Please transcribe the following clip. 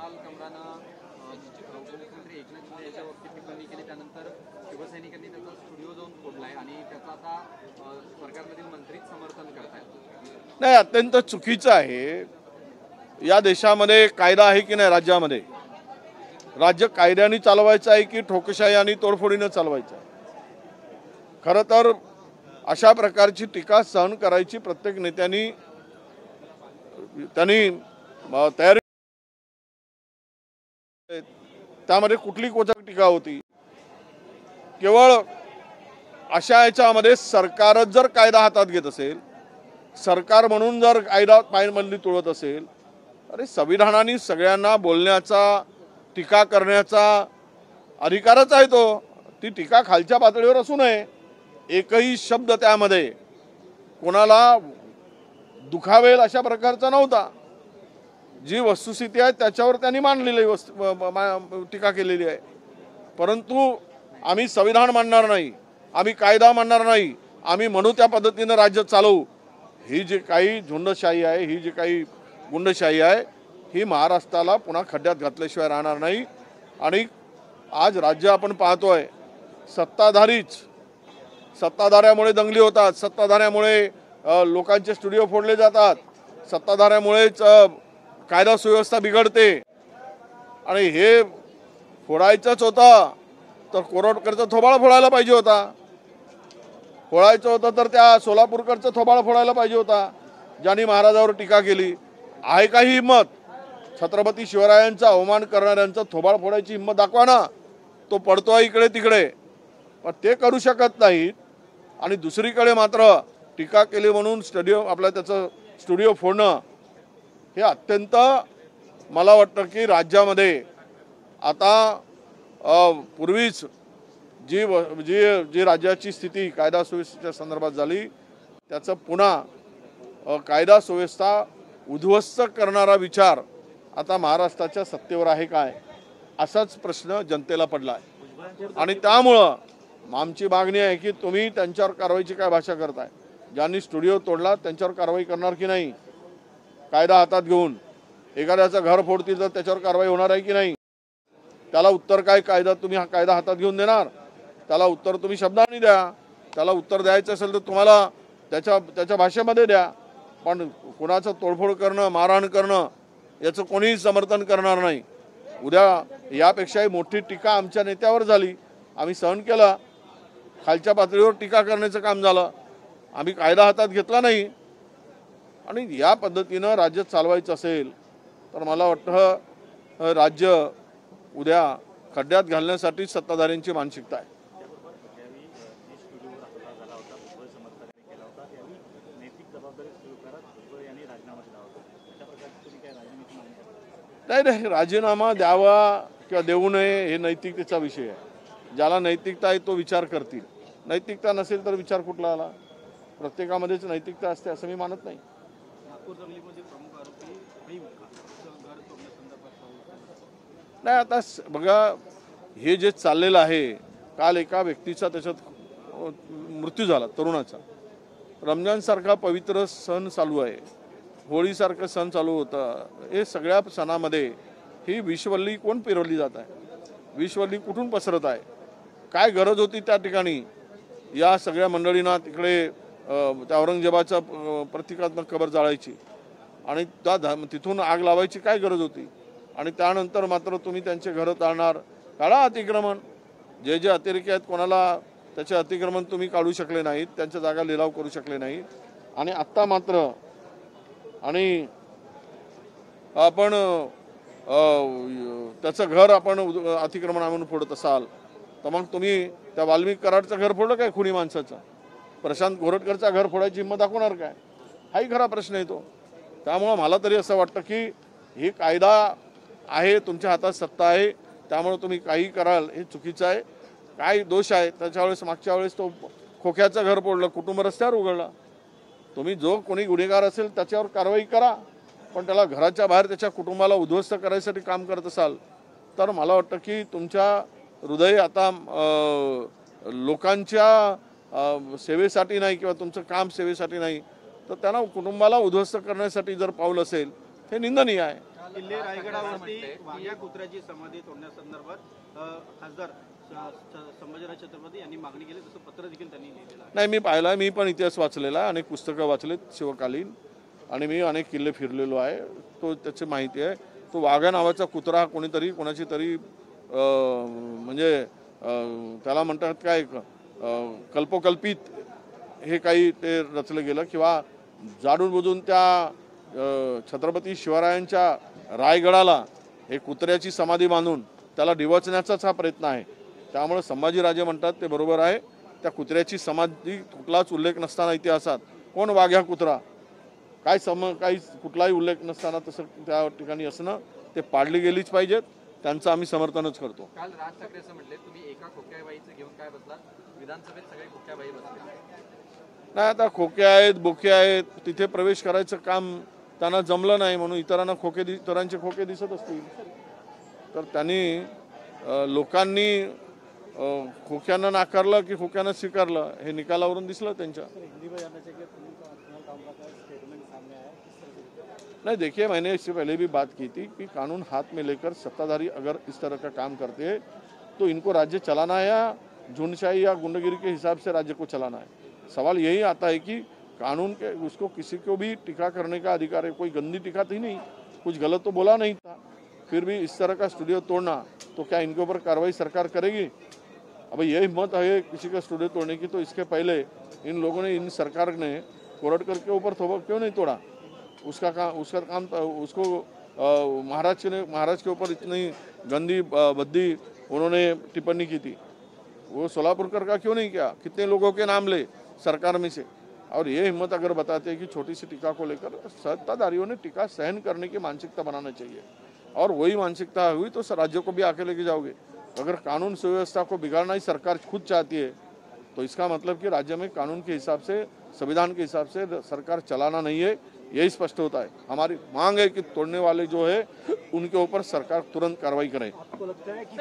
कुणाल कमरानं उपमुख्यमंत्री एकनाथ शिंदे याच्यावरती टिप्पणी केली, त्यानंतर शिवसैनिकांनी त्याचा स्टुडिओ जाऊन फोडलाय आणि त्याचं आता सरकारमधील मंत्रीच समर्थन करतायत। नाही, अत्यंत चुकीचं आहे। या देशामध्ये कायदा आहे की नाही? राज्यामध्ये राज्य कायद्याने चालवायचं आहे की ठोकशाही आणि तोडफोडीने चालवायचं आहे? खरं तर अशा प्रकारची टीका सहन करायची प्रत्येक नेत्यांनी तयारी, त्यामध्ये कुठली कोचक टीका होती? केवळ अशा याच्यामध्ये सरकारच जर कायदा हातात घेत असेल, सरकार म्हणून जर कायदा पायमल्ली तोडत असेल, अरे संविधानाने सगळ्यांना बोलण्याचा, टीका करण्याचा अधिकारच आहे तो। ती टीका खालच्या पातळीवर असू नये, एकही शब्द त्यामध्ये कोणाला दुखावेल अशा प्रकारचा नव्हता। जी वस्तुस्थिती आहे त्याच्यावर त्यांनी मांडलेली टीका केलेली आहे। परंतु आम्ही संविधान मानणार नाही, आम्ही कायदा मानणार नाही, आम्ही म्हणू त्या पद्धतीने राज्य चालवू, ही जी काही झुंडशाही आहे, ही जी काही गुंडशाही आहे, ही महाराष्ट्राला पुन्हा खड्ड्यात घातल्याशिवाय राहणार नाही। आणि आज राज्य आपण पाहतोय, सत्ताधाऱ्यामुळे दंगली होतात, सत्ताधाऱ्यामुळे लोकांचे स्टुडिओ फोडले जातात, सत्ताधाऱ्यामुळेच कायदा सुव्यवस्था बिघडते। आणि हे फोडायचंच होतं तर कोरोटकरचं थोबाळ फोडायला पाहिजे होता, फोडायचं होतं तर त्या सोलापूरकरचं थोबाळ फोडायला पाहिजे होता, ज्यांनी महाराजावर टीका केली। आहे का ही हिंमत? छत्रपती शिवरायांचा अवमान करणाऱ्यांचं थोबाळ फोडायची हिंमत दाखवा ना। तो पडतोय इकडे तिकडे, पण ते करू शकत नाहीत। आणि दुसरीकडे मात्र टीका केली म्हणून त्याचं स्टुडिओ फोडणं हे अत्यंत, मला वाटतं की राज्यामध्ये आता पूर्वीच जी राज्याची स्थिती कायदा सुव्यवस्थेच्या संदर्भात झाली, त्याचं पुन्हा कायदा सुव्यवस्था उद्ध्वस्त करणारा विचार आता महाराष्ट्राच्या सत्तेवर आहे काय, असाच प्रश्न जनतेला पडला आहे। आणि त्यामुळं आमची मागणी आहे की तुम्ही त्यांच्यावर कारवाईची काय भाषा करताय? ज्यांनी स्टुडिओ तोडला त्यांच्यावर कारवाई करणार की नाही? कायदा हातात घेऊन एखाद्याचं घर फोडतील तर त्याच्यावर कारवाई होणार आहे की नाही? त्याला उत्तर काय? तुम्ही हा कायदा हातात घेऊन देणार? त्याला उत्तर तुम्ही शब्दांनी द्या। त्याला उत्तर द्यायचं असेल तर तुम्हाला त्याच्या भाषेमध्ये द्या, पण कोणाचं तोडफोड करणं, मारहाण करणं याचं कोणीही समर्थन करणार नाही। उद्या यापेक्षाही मोठी टीका आमच्या नेत्यावर झाली, आम्ही सहन केला। खालच्या पातळीवर टीका करण्याचं काम झालं, आम्ही कायदा हातात घेतला नाही। आणि या पद्धतीनं राज्य चालवायचं असेल तर मला वाटतं राज्य उद्या खड्ड्यात घालण्यासाठी सत्ताधाऱ्यांची मानसिकता आहे। नाही, राजीनामा द्यावा किंवा देऊ नये हे नैतिकतेचा विषय आहे। ज्याला नैतिकता आहे तो विचार करतील, नैतिकता नसेल तर विचार कुठला आला? प्रत्येकामध्येच नैतिकता असते असं मी मानत नाही। नाही, आता बघा, हे जे चाललेलं आहे, काल एका व्यक्तीचा त्याच्यात मृत्यू झाला, तरुणाचा। रमजानसारखा पवित्र सण चालू आहे, होळीसारखं सण चालू होतं, हे सगळ्या सणामध्ये ही विषवल्ली कोण पेरवली जात आहे? विषवल्ली कुठून पसरत आहे? काय गरज होती त्या ठिकाणी या सगळ्या मंडळींना तिकडे त्या औरंगजेबाच्या प्रतिकात्मक कबर जाळायची आणि तिथून आग लावायची काय गरज होती? आणि त्यानंतर मात्र तुम्ही त्यांचे घरं ताळणार, काढा अतिक्रमण। जे अतिरेकी आहेत कोणाला त्याचे अतिक्रमण तुम्ही काढू शकले नाहीत, त्यांच्या जागा लिलाव करू शकले नाहीत। आणि आत्ता मात्र आणि आपण त्याचं घर आपण अतिक्रमण म्हणून फोडत असाल तर मग तुम्ही त्या वाल्मिक कराडचं घर फोडलं काय खुनी माणसाचं? प्रशांत गोरटकरचं घर फोडायची हिंमत दाखवणार काय? हाही खरा प्रश्न आहे तो। त्यामुळं मला तरी असं वाटतं की ही कायदा आहे, तुमच्या हातात सत्ता आहे, त्यामुळे तुम्ही काही कराल हे चुकीचं आहे। काय दोष आहे त्याच्यावेळेस? मागच्या वेळेस तो खोक्याचं घर फोडलं, कुटुंब रस्त्यावर उघडला। तुम्ही जो कोणी गुन्हेगार असेल त्याच्यावर कारवाई करा, पण त्याला घराच्या बाहेर त्याच्या कुटुंबाला उद्ध्वस्त करायसाठी काम करत असाल तर मला वाटतं की तुमच्या हृदय आता लोकांच्या सेवेसाठी नाही किंवा तुमचं काम सेवेसाठी नाही, तर त्यांना कुटुंबाला उद्ध्वस्त करण्यासाठी जर पाऊल असेल हे निंदनीय आहे। किल्ले रायगडावरती वाघ्या कुत्र्याची समाधी तोडण्यासंदर्भात खासदार संभाजीराव छत्रपती यांनी मागणी केली, तसं पत्र देखील त्यांनी लिहिलेलं आहे. नाही, मी पाहिला, मी पण इतिहास वाचलेला आहे, अनेक पुस्तकं वाचलेत शिवकालीन, आणि मी अनेक किल्ले फिरलेलो आहे. तो त्याची माहिती आहे. तो वाघा नावाचा कुत्रा कोणीतरी कोणाची तरी म्हणजे त्याला म्हणतात काय कल्पोकल्पित हे काही ते रचलं गेलं, किंवा जाणून बुजून त्या छत्रपती शिवरायांच्या रायगडाला हे कुत्र्याची समाधी बांधून त्याला डिवचण्याचाच हा प्रयत्न आहे. त्यामुळे संभाजीराजे म्हणतात ते बरोबर आहे. त्या कुत्र्याची समाधी कुठलाच उल्लेख नसताना इतिहासात कोण वाघ्या कुत्रा काही कुठलाही उल्लेख नसताना तसं त्या ठिकाणी असणं ते पाडली गेलीच पाहिजेत. त्यांचं आम्ही समर्थनच करतो. काल राज ठाकरे असं म्हटले, तुम्ही एका खोक्याबाईचं घेऊन काय बसलात, विधानसभेत सगळे खोक्याबाई बसले. नाही, आता खोके आहेत, बोके आहेत, तिथे प्रवेश करायचं काम त्यांना जमलं नाही म्हणून इतरांना इतरांचे खोके दिसत असतील, तर त्यांनी लोकांनी खोक्यानं नाकारलं की खोक्यानं स्वीकारलं हे निकालावरून दिसलं त्यांच्या. नहीं, देखिए, मैंने इससे पहले भी बात की थी कि कानून हाथ में लेकर सत्ताधारी अगर इस तरह का काम करते हैं तो इनको राज्य चलाना है या झुंडशाही या गुंडागिरी के हिसाब से राज्य को चलाना है. सवाल यही आता है कि कानून के उसको किसी को भी टीका करने का अधिकार है. कोई गंदी टीका थी नहीं, कुछ गलत तो बोला नहीं था, फिर भी इस तरह का स्टूडियो तोड़ना, तो क्या इनके ऊपर कार्रवाई सरकार करेगी? अब ये हिम्मत है किसी का स्टूडियो तोड़ने की, तो इसके पहले इन लोगों ने, इन सरकार ने कोरटकर के ऊपर क्यों नहीं तोड़ा? उसका काम उसको महाराज के ऊपर इतनी गंदी भद्दी उन्होंने टिप्पणी की थी, वो सोलापुरकर का क्यों नहीं किया? कितने लोगों के नाम ले सरकार में से. और ये हिम्मत अगर बताते हैं कि छोटी सी टीका को लेकर सत्ताधारियों ने टीका सहन करने की मानसिकता बनाना चाहिए, और वही मानसिकता हुई तो राज्यों को भी आके लेके जाओगे. अगर कानून सुव्यवस्था को बिगाड़ना ही सरकार खुद चाहती है तो इसका मतलब कि राज्य में कानून के हिसाब से, संविधान के हिसाब से सरकार चलाना नहीं है, यही स्पष्ट होता है. हमारी मांग है कि तोड़ने वाले जो है उनके ऊपर सरकार तुरंत कार्रवाई करे. आपको लगता है कि